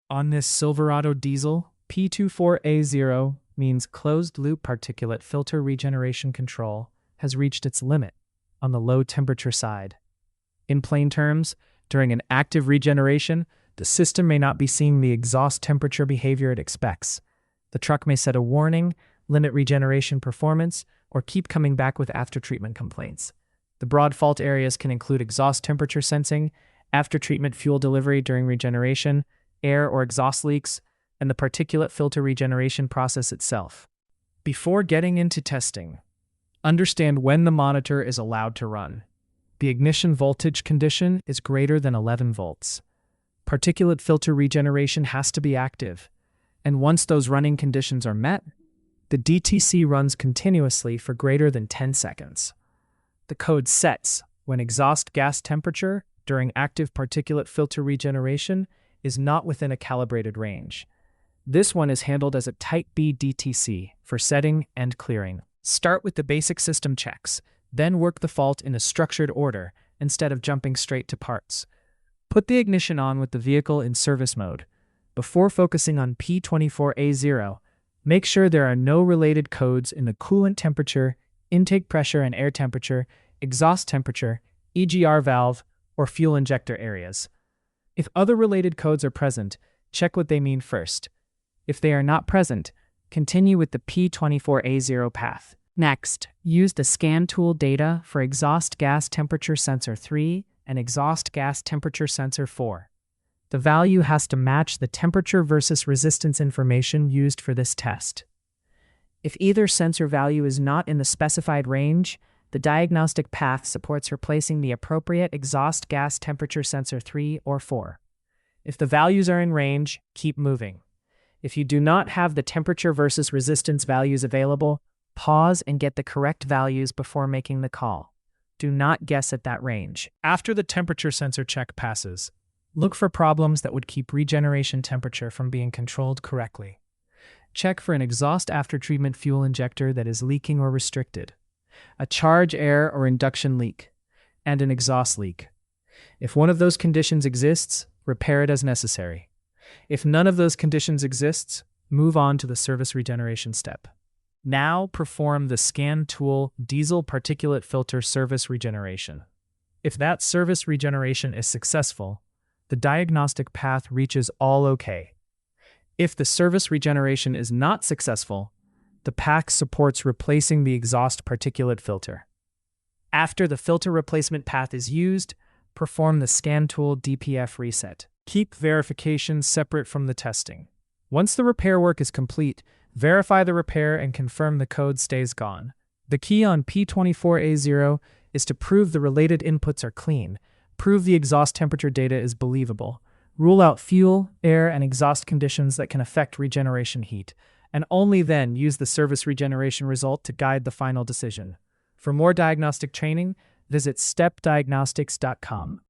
On this Silverado diesel, P24A0 means closed-loop particulate filter regeneration control has reached its limit on the low-temperature side. In plain terms, during an active regeneration, the system may not be seeing the exhaust temperature behavior it expects. The truck may set a warning, limit regeneration performance, or keep coming back with after-treatment complaints. The broad fault areas can include exhaust temperature sensing, after-treatment fuel delivery during regeneration, air or exhaust leaks, and the particulate filter regeneration process itself. Before getting into testing, understand when the monitor is allowed to run. The ignition voltage condition is greater than 11 volts. Particulate filter regeneration has to be active, and once those running conditions are met, the DTC runs continuously for greater than 10 seconds. The code sets when exhaust gas temperature during active particulate filter regeneration is not within a calibrated range. This one is handled as a Type B DTC for setting and clearing. Start with the basic system checks, then work the fault in a structured order instead of jumping straight to parts. Put the ignition on with the vehicle in service mode. Before focusing on P24A0, make sure there are no related codes in the coolant temperature, intake pressure and air temperature, exhaust temperature, EGR valve, or fuel injector areas. If other related codes are present, check what they mean first. If they are not present, continue with the P24A0 path. Next, use the scan tool data for exhaust gas temperature sensor 3 and exhaust gas temperature sensor 4. The value has to match the temperature versus resistance information used for this test. If either sensor value is not in the specified range, the diagnostic path supports replacing the appropriate exhaust gas temperature sensor 3 or 4. If the values are in range, keep moving. If you do not have the temperature versus resistance values available, pause and get the correct values before making the call. Do not guess at that range. After the temperature sensor check passes, look for problems that would keep regeneration temperature from being controlled correctly. Check for an exhaust after-treatment fuel injector that is leaking or restricted, a charge air or induction leak, and an exhaust leak. If one of those conditions exists, repair it as necessary. If none of those conditions exists, move on to the service regeneration step. Now perform the scan tool diesel particulate filter service regeneration. If that service regeneration is successful, the diagnostic path reaches all OK. If the service regeneration is not successful, the path supports replacing the exhaust particulate filter. After the filter replacement path is used, perform the scan tool DPF reset. Keep verification separate from the testing. Once the repair work is complete, verify the repair and confirm the code stays gone. The key on P24A0 is to prove the related inputs are clean, prove the exhaust temperature data is believable, rule out fuel, air, and exhaust conditions that can affect regeneration heat, and only then use the service regeneration result to guide the final decision. For more diagnostic training, visit stepdiagnostics.com.